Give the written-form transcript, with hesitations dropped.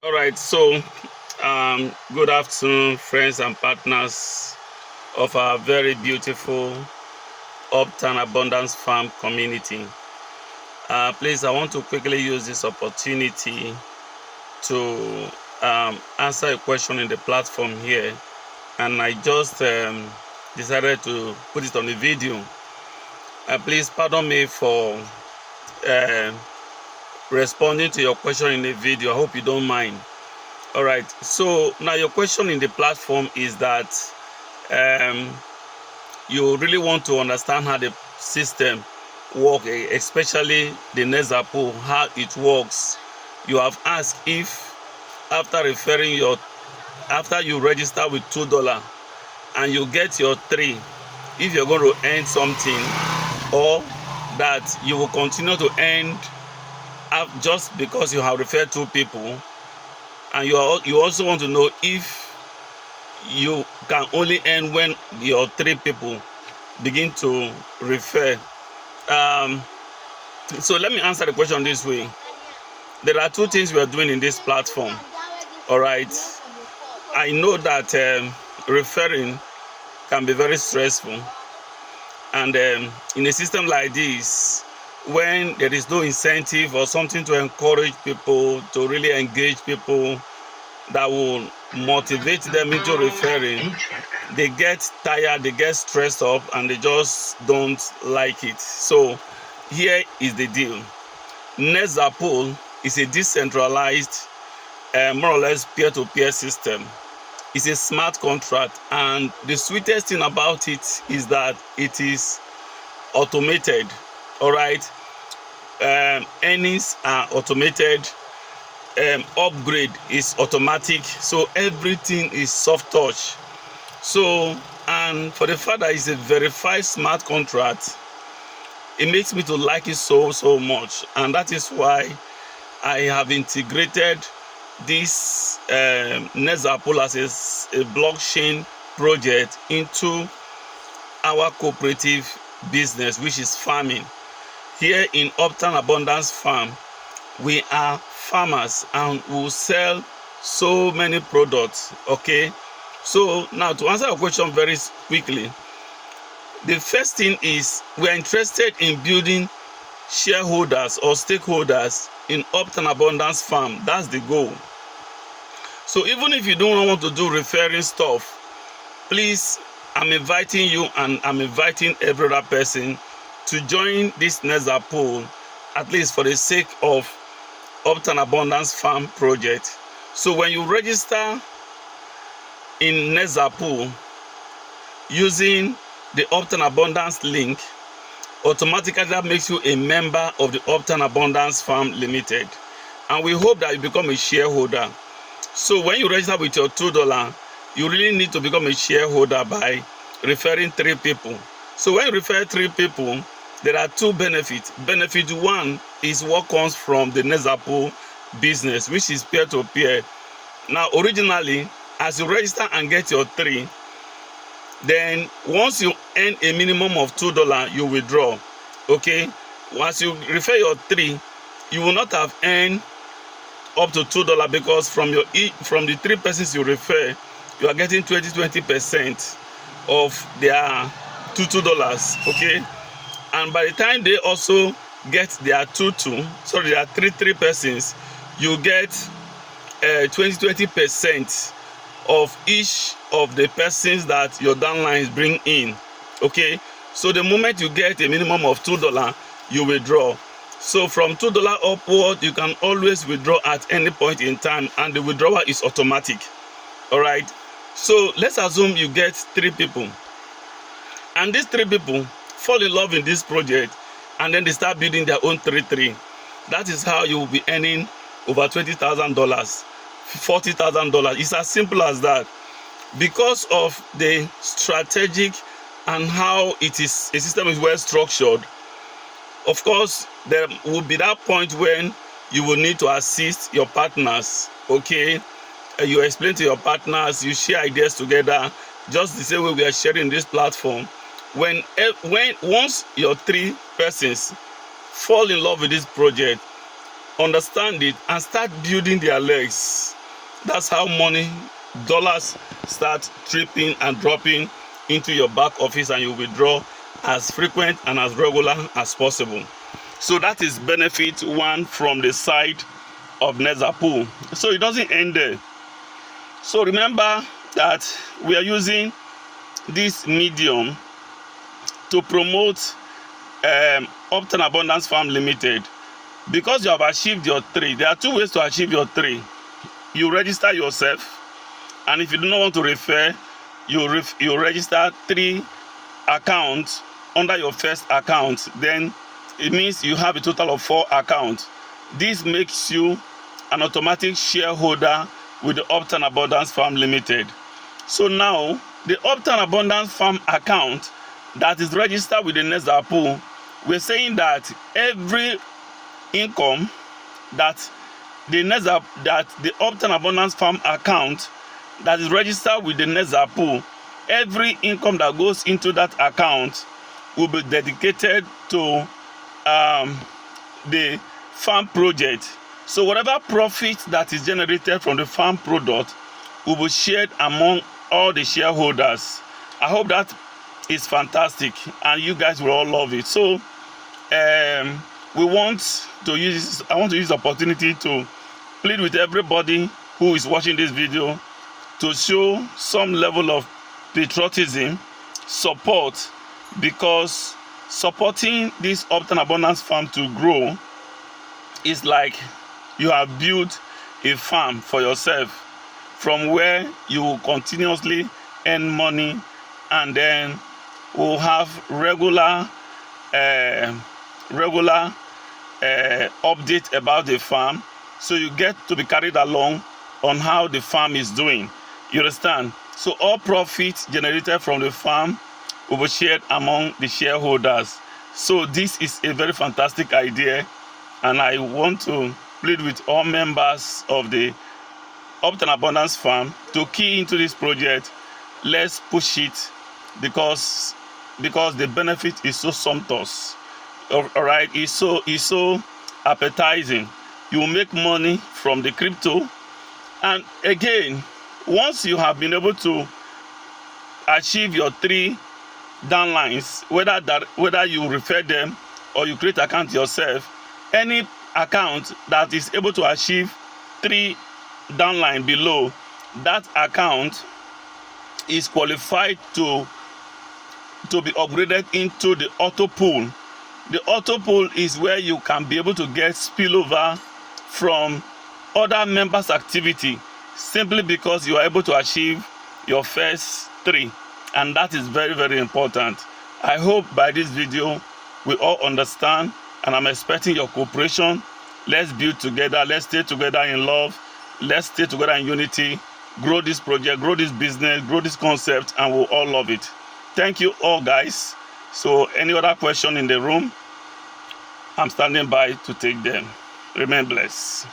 All right, so good afternoon, friends and partners of our very beautiful Uptown Abundance Farm community. Please, I want to quickly use this opportunity to answer a question in the platform here, and I just decided to put it on the video. Please pardon me for uh, responding to your question in the video. I hope you don't mind. All right, so now your question in the platform is that um, you really want to understand how the system works, especially the Nexapool, how it works. You have asked if after you register with $2 and you get your 3, if you're going to earn something, or that you will continue to earn just because you have referred 2 people. And you also want to know if you can only earn when your 3 people begin to refer. So let me answer the question this way. There are 2 things we are doing in this platform. All right. I know that referring can be very stressful, and in a system like this, when there is no incentive or something to encourage people, to really engage people that will motivate them into referring, they get tired, they get stressed up, and they just don't like it. So here is the deal. Nexapool is a decentralized, more or less peer-to-peer system. It's a smart contract, and the sweetest thing about it is that it is automated. All right, earnings are automated, upgrade is automatic, so everything is soft touch. So, and for the fact that it's a verified smart contract, it makes me to like it so much, and that is why I have integrated this Nexapool as a blockchain project into our cooperative business, which is farming. Here in Uptown Abundance Farm, we are farmers and we sell so many products. Okay, so now to answer your question very quickly, the first thing is we are interested in building shareholders or stakeholders in Uptown Abundance Farm. That's the goal. So even if you don't want to do referring stuff, please, I'm inviting you and I'm inviting every other person to join this Nexapool, at least for the sake of Uptown Abundance Farm project. So when you register in Nexapool using the Uptown Abundance link, automatically that makes you a member of the Uptown Abundance Farm Limited, and we hope that you become a shareholder. So when you register with your $2, you really need to become a shareholder by referring 3 people. So when you refer 3 people, there are 2 benefits. Benefit 1 is what comes from the Nexapool business, which is peer-to-peer. Now, originally, as you register and get your 3, then once you earn a minimum of $2, you withdraw. Okay, once you refer your 3, you will not have earned up to $2, because from the 3 persons you refer, you are getting 20% of their $2. Okay, and by the time they also get their there are 3 persons, you get 20% of each of the persons that your downlines bring in. Okay, so the moment you get a minimum of $2, you withdraw. So from $2 upward, you can always withdraw at any point in time, and the withdrawal is automatic. All right, so let's assume you get 3 people, and these 3 people fall in love in this project, and then they start building their own 3. That is how you will be earning over $20,000, $40,000. It's as simple as that. Because of the strategic and how a system is well structured, of course, there will be that point when you will need to assist your partners. Okay, you explain to your partners, you share ideas together, just the same way we are sharing this platform. Once your 3 persons fall in love with this project, understand it and start building their legs. That's how money, dollars start tripping and dropping into your back office, and you withdraw as frequent and as regular as possible. So that is benefit one from the side of Nexapool. So it doesn't end there. So remember that we are using this medium to promote UPTOWN Abundance Farm Limited. Because you have achieved your 3, there are 2 ways to achieve your 3. You register yourself, and if you do not want to refer, you register 3 accounts under your first account. Then it means you have a total of 4 accounts. This makes you an automatic shareholder with the UPTOWN Abundance Farm Limited. So now the UPTOWN Abundance Farm account that is registered with the Nexapool, we're saying that every income that the UPTOWN Abundance Farm account that is registered with the Nexapool, every income that goes into that account will be dedicated to the farm project. So whatever profit that is generated from the farm product will be shared among all the shareholders. I hope that is fantastic and you guys will all love it. So I want to use the opportunity to plead with everybody who is watching this video to show some level of patriotism, support, because supporting this UPTOWN Abundance Farm to grow is like you have built a farm for yourself from where you will continuously earn money, and then will have regular update about the farm, so you get to be carried along on how the farm is doing. You understand? So all profits generated from the farm will be shared among the shareholders. So this is a very fantastic idea, and I want to plead with all members of the UPTOWN Abundance Farm to key into this project. Let's push it, because the benefit is so sumptuous. All right, it's so appetizing. You will make money from the crypto, and again, once you have been able to achieve your 3 downlines, whether you refer them or you create account yourself, any account that is able to achieve 3 downline below, that account is qualified to be upgraded into the auto pool. The auto pool is where you can be able to get spillover from other members' activity, simply because you are able to achieve your first 3, and that is very, very important. I hope by this video we all understand, and I'm expecting your cooperation. Let's build together, let's stay together in love, let's stay together in unity, grow this project, grow this business, grow this concept, and we'll all love it. Thank you all, guys. So any other question in the room, I'm standing by to take them. Remain blessed.